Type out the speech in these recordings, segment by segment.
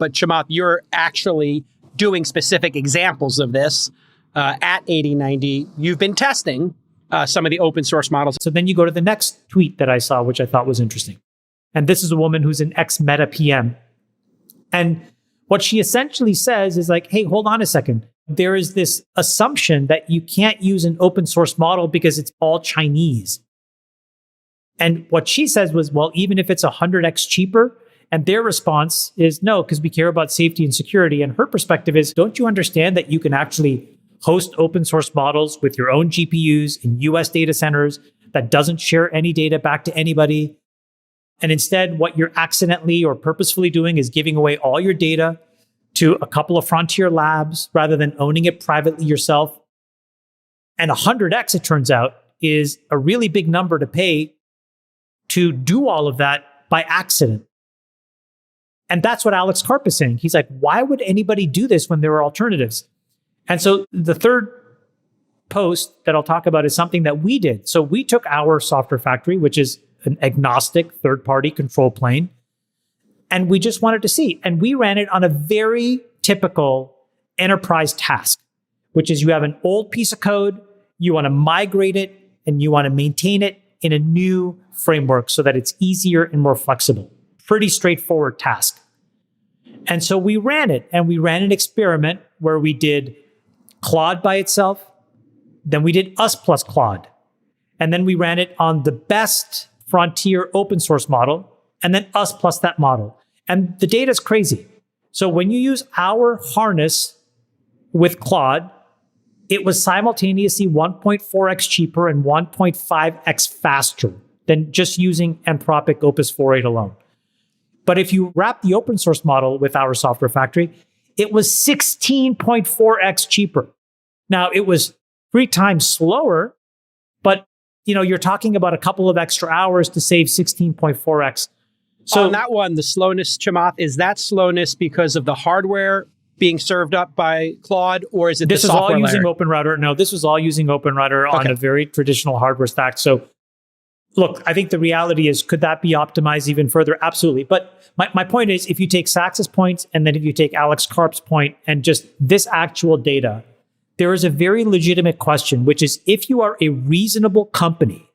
But Chamath, you're actually doing specific examples of this at 8090. You've been testing some of the open source models. So then you go to the next tweet that I saw, which I thought was interesting. And this is a woman who's an ex-Meta PM. And what she essentially says is like, hey, hold on a second. There is this assumption that you can't use an open source model because it's all Chinese. And what she says was, well, even if it's 100x cheaper, and their response is no, because we care about safety and security. And her perspective is, don't you understand that you can actually host open source models with your own GPUs in US data centers that doesn't share any data back to anybody? And instead, what you're accidentally or purposefully doing is giving away all your data to a couple of frontier labs rather than owning it privately yourself. And 100x, it turns out, is a really big number to pay to do all of that by accident. And that's what Alex Karp is saying. He's like, why would anybody do this when there are alternatives? And so the third post that I'll talk about is something that we did. So we took our software factory, which is an agnostic third-party control plane, and we just wanted to see. And we ran it on a very typical enterprise task, which is you have an old piece of code, you want to migrate it, and you want to maintain it in a new framework so that it's easier and more flexible. Pretty straightforward task. And so we ran it, and we ran an experiment where we did Claude by itself, then we did us plus Claude, and then we ran it on the best frontier open source model, and then us plus that model. And the data is crazy. So when you use our harness with Claude, it was simultaneously 1.4x cheaper and 1.5x faster than just using Anthropic Opus 4.8 alone. But if you wrap the open source model with our software factory, it was 16.4x cheaper. Now, it was 3 times slower, but you're talking about a couple of extra hours to save 16.4x. So on that one, the slowness, Chamath, is that slowness because of the hardware being served up by Claude, or is it this the is software all layer? using OpenRouter? No, this was all using OpenRouter on a very traditional hardware stack. So look, I think the reality is, could that be optimized even further? Absolutely. But my point is, if you take Sachs's points, and then if you take Alex Karp's point, and just this actual data, there is a very legitimate question, which is, if you are a reasonable company,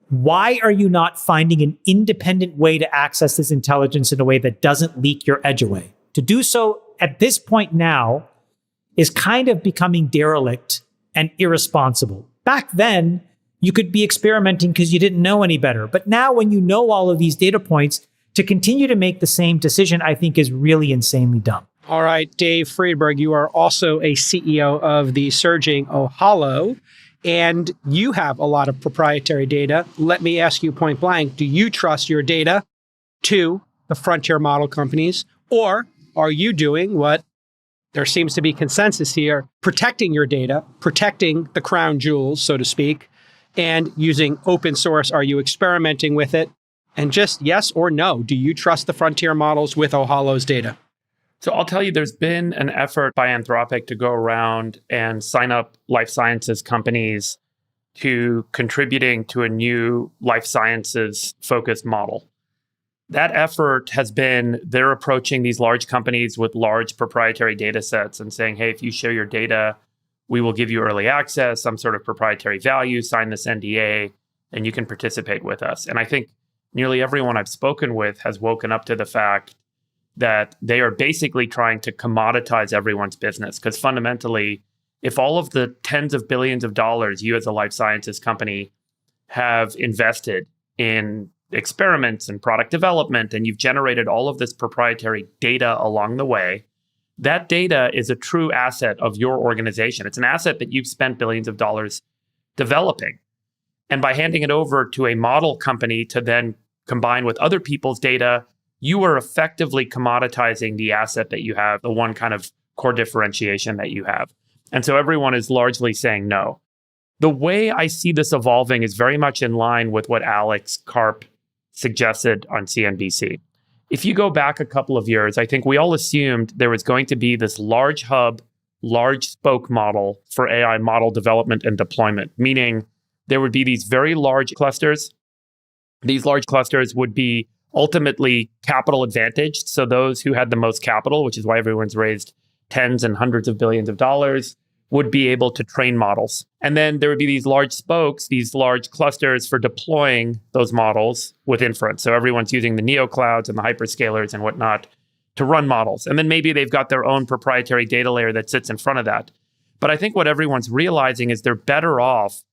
why are you not finding an independent way to access this intelligence in a way that doesn't leak your edge away? To do so at this point now is kind of becoming derelict and irresponsible. Back then, you could be experimenting because you didn't know any better. But now when you know all of these data points, to continue to make the same decision, I think is really insanely dumb. All right, Dave Friedberg, you are also a CEO of the surging Ohalo, and you have a lot of proprietary data. Let me ask you point blank, do you trust your data to the frontier model companies, or are you doing what there seems to be consensus here, protecting your data, protecting the crown jewels, so to speak, and using open source? Are you experimenting with it? And just yes or no, do you trust the frontier models with Ohalo's data? So I'll tell you, there's been an effort by Anthropic to go around and sign up life sciences companies to contributing to a new life sciences focused model. That effort has been, they're approaching these large companies with large proprietary data sets and saying, hey, if you share your data, we will give you early access, some sort of proprietary value, sign this NDA, and you can participate with us. And I think nearly everyone I've spoken with has woken up to the fact that they are basically trying to commoditize everyone's business. Because fundamentally, if all of the tens of billions of dollars you as a life sciences company have invested in experiments and product development, and you've generated all of this proprietary data along the way, that data is a true asset of your organization. It's an asset that you've spent billions of dollars developing. And by handing it over to a model company to then combine with other people's data, you are effectively commoditizing the asset that you have, the one kind of core differentiation that you have. And so everyone is largely saying no. The way I see this evolving is very much in line with what Alex Karp suggested on CNBC. If you go back a couple of years, I think we all assumed there was going to be this large hub, large spoke model for AI model development and deployment, meaning there would be these very large clusters. These large clusters would be ultimately capital advantaged. So those who had the most capital, which is why everyone's raised tens and hundreds of billions of dollars, would be able to train models. And then there would be these large spokes, these large clusters for deploying those models with inference. So everyone's using the neoclouds and the hyperscalers and whatnot to run models. And then maybe they've got their own proprietary data layer that sits in front of that. But I think what everyone's realizing is they're better off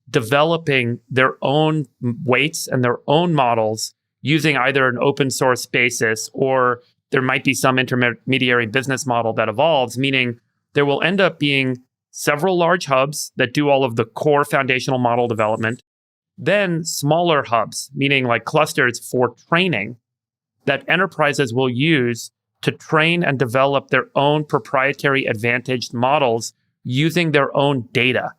developing their own weights and their own models using either an open source basis, or there might be some intermediary business model that evolves, meaning there will end up being several large hubs that do all of the core foundational model development, then smaller hubs, meaning like clusters for training that enterprises will use to train and develop their own proprietary advantaged models using their own data.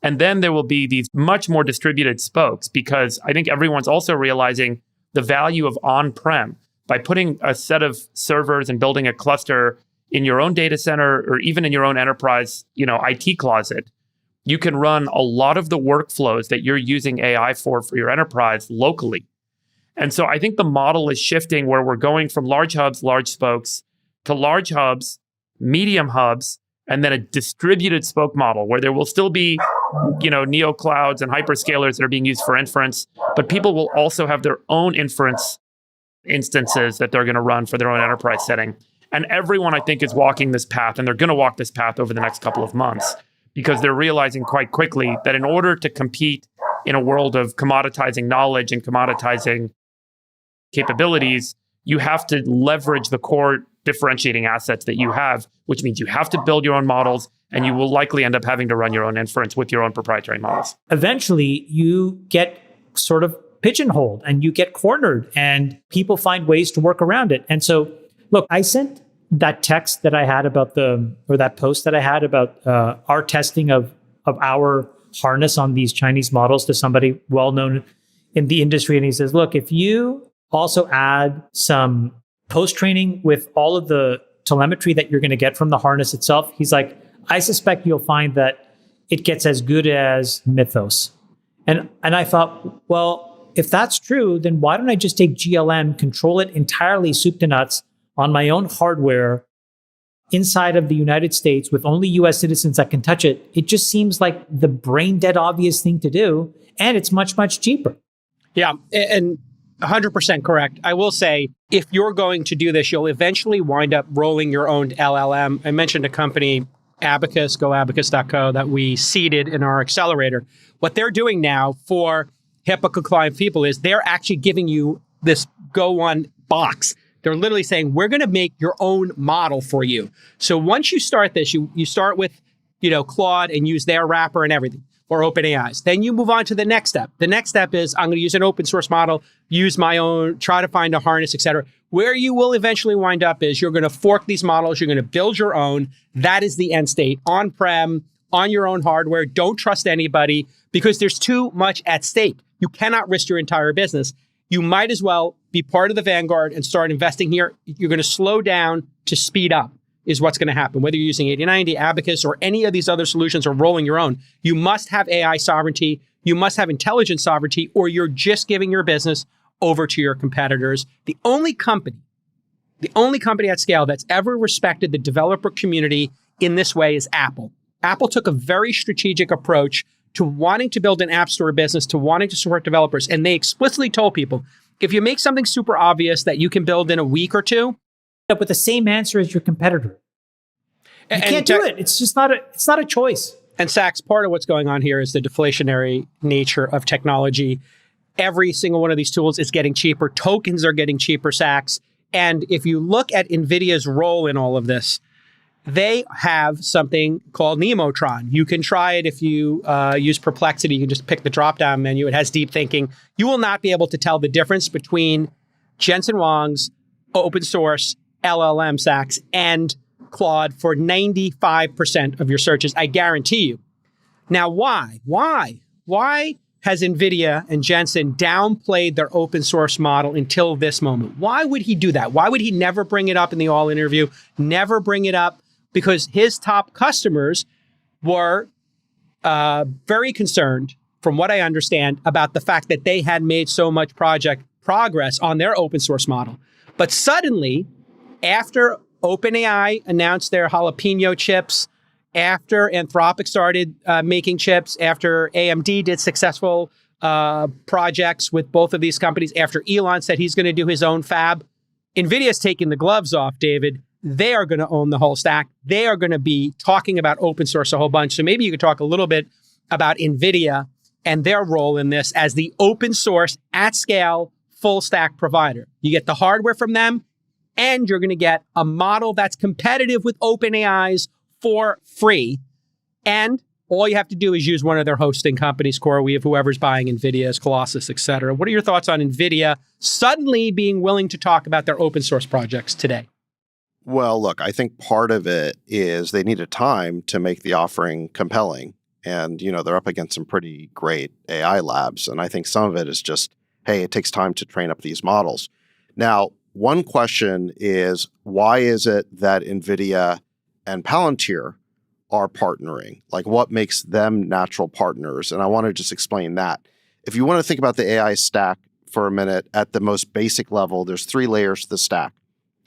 And then there will be these much more distributed spokes, because I think everyone's also realizing the value of on-prem. By putting a set of servers and building a cluster in your own data center or even in your own enterprise, IT closet, you can run a lot of the workflows that you're using AI for your enterprise locally. And so I think the model is shifting where we're going from large hubs, large spokes, to large hubs, medium hubs, and then a distributed spoke model where there will still be, neoclouds and hyperscalers that are being used for inference, but people will also have their own inference instances that they're going to run for their own enterprise setting. And everyone, I think, is walking this path, and they're going to walk this path over the next couple of months, because they're realizing quite quickly that in order to compete in a world of commoditizing knowledge and commoditizing capabilities, you have to leverage the core differentiating assets that you have, which means you have to build your own models, and you will likely end up having to run your own inference with your own proprietary models. Eventually, you get sort of pigeonholed and you get cornered, and people find ways to work around it. And so, look, I sent that text that I had about that post that I had about our testing of our harness on these Chinese models to somebody well-known in the industry. And he says, look, if you also add some post-training with all of the telemetry that you're going to get from the harness itself, he's like, I suspect you'll find that it gets as good as Mythos. And I thought, well, if that's true, then why don't I just take GLM, control it entirely soup to nuts on my own hardware inside of the United States with only US citizens that can touch it? It just seems like the brain dead obvious thing to do. And it's much, much cheaper. Yeah. And 100% correct. I will say, if you're going to do this, you'll eventually wind up rolling your own LLM. I mentioned a company, Abacus, goabacus.co, that we seeded in our accelerator. What they're doing now for HIPAA compliant people is they're actually giving you this Go One box. They're literally saying, we're going to make your own model for you. So once you start this, you start with, Claude and use their wrapper and everything, or OpenAI's. Then you move on to the next step. The next step is, I'm going to use an open source model, use my own, try to find a harness, et cetera. Where you will eventually wind up is you're going to fork these models. You're going to build your own. That is the end state. On-prem, on your own hardware. Don't trust anybody, because there's too much at stake. You cannot risk your entire business. You might as well be part of the vanguard and start investing here. You're going to slow down to speed up is what's going to happen. Whether you're using 8090, Abacus, or any of these other solutions, or rolling your own, you must have AI sovereignty. You must have intelligence sovereignty, or you're just giving your business over to your competitors. The only company at scale that's ever respected the developer community in this way is Apple. Apple took a very strategic approach to wanting to build an app store business, to wanting to support developers. And they explicitly told people, if you make something super obvious that you can build in a week or two, up with the same answer as your competitor. You can't do it. It's just not a choice. And Sachs, part of what's going on here is the deflationary nature of technology. Every single one of these tools is getting cheaper. Tokens are getting cheaper, Sachs. And if you look at NVIDIA's role in all of this, they have something called Nemotron. You can try it if you use Perplexity. You can just pick the drop-down menu. It has deep thinking. You will not be able to tell the difference between Jensen Huang's open source LLM, Sachs, and Claude for 95% of your searches. I guarantee you. Now, why? Why has NVIDIA and Jensen downplayed their open source model until this moment? Why would he do that? Why would he never bring it up in the all interview? Never bring it up? Because his top customers were very concerned, from what I understand, about the fact that they had made so much progress on their open source model. But suddenly, after OpenAI announced their jalapeno chips, after Anthropic started making chips, after AMD did successful projects with both of these companies, after Elon said he's going to do his own fab, NVIDIA's taking the gloves off, David. They are going to own the whole stack. They are going to be talking about open source a whole bunch. So maybe you could talk a little bit about NVIDIA and their role in this as the open source at scale full stack provider. You get the hardware from them, and you're going to get a model that's competitive with OpenAI's for free. And all you have to do is use one of their hosting companies, CoreWeave, whoever's buying NVIDIA's, Colossus, et cetera. What are your thoughts on NVIDIA suddenly being willing to talk about their open source projects today? Well, look, I think part of it is they needed time to make the offering compelling. And, you know, they're up against some pretty great AI labs. And I think some of it is just, hey, it takes time to train up these models. Now, one question is, why is it that NVIDIA and Palantir are partnering? Like, what makes them natural partners? And I want to just explain that. If you want to think about the AI stack for a minute, at the most basic level, there's 3 layers to the stack.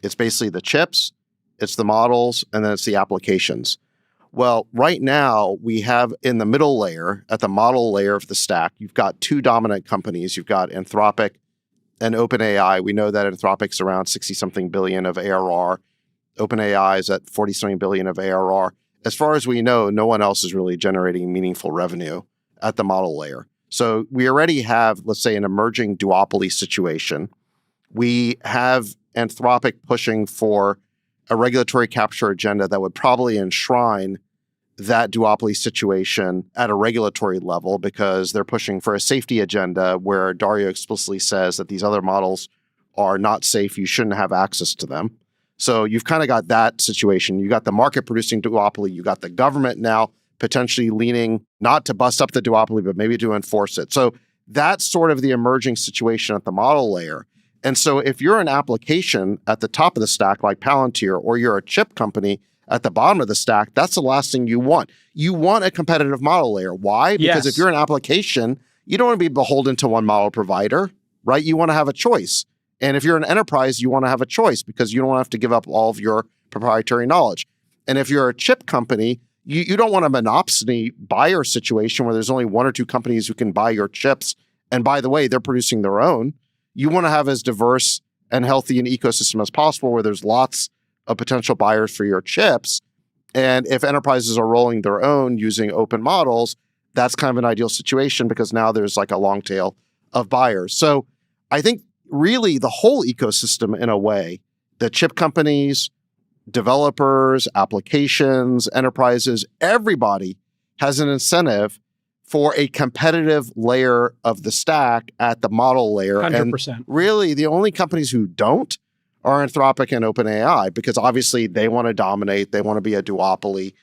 It's basically the chips, it's the models, and then it's the applications. Well, right now, we have in the middle layer, at the model layer of the stack, you've got 2 dominant companies. You've got Anthropic and OpenAI. We know that Anthropic's around 60-something billion of ARR. OpenAI is at 40-something billion of ARR. As far as we know, no one else is really generating meaningful revenue at the model layer. So we already have, let's say, an emerging duopoly situation. We have Anthropic pushing for a regulatory capture agenda that would probably enshrine that duopoly situation at a regulatory level, because they're pushing for a safety agenda where Dario explicitly says that these other models are not safe. You shouldn't have access to them. So you've kind of got that situation. You got the market producing duopoly. You got the government now potentially leaning not to bust up the duopoly, but maybe to enforce it. So that's sort of the emerging situation at the model layer. And so if you're an application at the top of the stack like Palantir, or you're a chip company at the bottom of the stack, that's the last thing you want. You want a competitive model layer. Why? Because if you're an application, you don't want to be beholden to one model provider, right? You want to have a choice. And if you're an enterprise, you want to have a choice because you don't have to give up all of your proprietary knowledge. And if you're a chip company, you don't want a monopsony buyer situation where there's only 1 or 2 companies who can buy your chips. And by the way, they're producing their own. You want to have as diverse and healthy an ecosystem as possible where there's lots of potential buyers for your chips. And if enterprises are rolling their own using open models, that's kind of an ideal situation because now there's like a long tail of buyers. So I think really the whole ecosystem, in a way, the chip companies, developers, applications, enterprises, everybody has an incentive for a competitive layer of the stack at the model layer. 100%. And really, the only companies who don't are Anthropic and OpenAI, because obviously they want to dominate, they want to be a duopoly.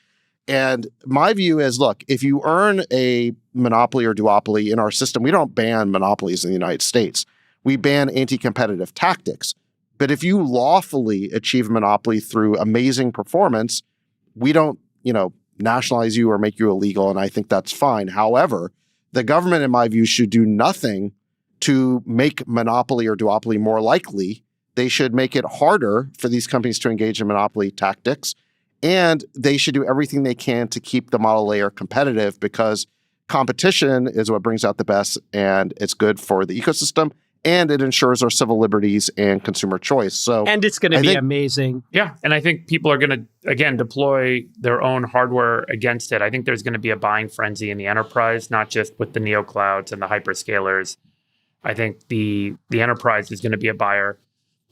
And my view is, look, if you earn a monopoly or duopoly in our system, we don't ban monopolies in the United States. We ban anti-competitive tactics. But if you lawfully achieve monopoly through amazing performance, we don't, nationalize you or make you illegal, and I think that's fine. However, the government, in my view, should do nothing to make monopoly or duopoly more likely. They should make it harder for these companies to engage in monopoly tactics, and they should do everything they can to keep the model layer competitive, because competition is what brings out the best, and it's good for the ecosystem, and it ensures our civil liberties and consumer choice. So, and it's going to be amazing. Yeah. And I think people are going to, again, deploy their own hardware against it. I think there's going to be a buying frenzy in the enterprise, not just with the neoclouds and the hyperscalers. I think the enterprise is going to be a buyer.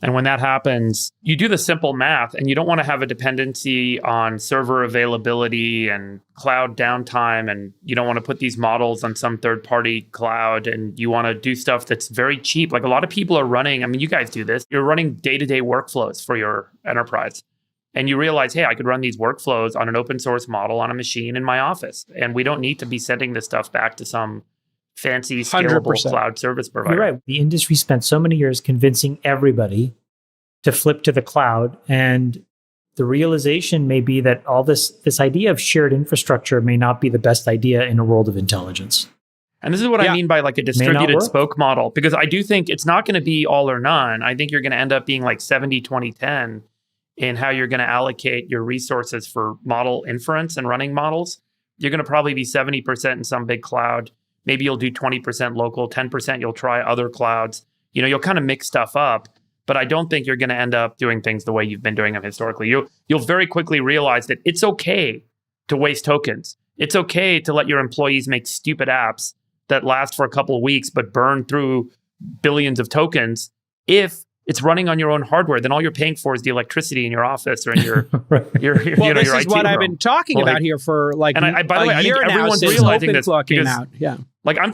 And when that happens, you do the simple math, and you don't want to have a dependency on server availability and cloud downtime. And you don't want to put these models on some third-party cloud. And you want to do stuff that's very cheap. Like a lot of people are running, I mean, you guys do this. You're running day-to-day workflows for your enterprise. And you realize, hey, I could run these workflows on an open source model on a machine in my office. And we don't need to be sending this stuff back to some fancy, scalable 100%. cloud service provider. You're right. The industry spent so many years convincing everybody to flip to the cloud. And the realization may be that all this idea of shared infrastructure may not be the best idea in a world of intelligence. And this is what I mean by like a distributed work. spoke model, because I do think it's not going to be all or none. I think you're going to end up being like 70, 20, 10 in how you're going to allocate your resources for model inference and running models. You're going to probably be 70% in some big cloud. Maybe you'll do 20% local, 10% you'll try other clouds. You know, you'll kind of mix stuff up, but I don't think you're going to end up doing things the way you've been doing them historically. You'll very quickly realize that it's okay to waste tokens. It's okay to let your employees make stupid apps that last for a couple of weeks but burn through billions of tokens. If it's running on your own hardware, then all you're paying for is the electricity in your office or in your this your is IT what I've room. been talking about here for like and by the way, a year I think now everyone's since realizing this OpenClaw came because, out. Yeah. Like I'm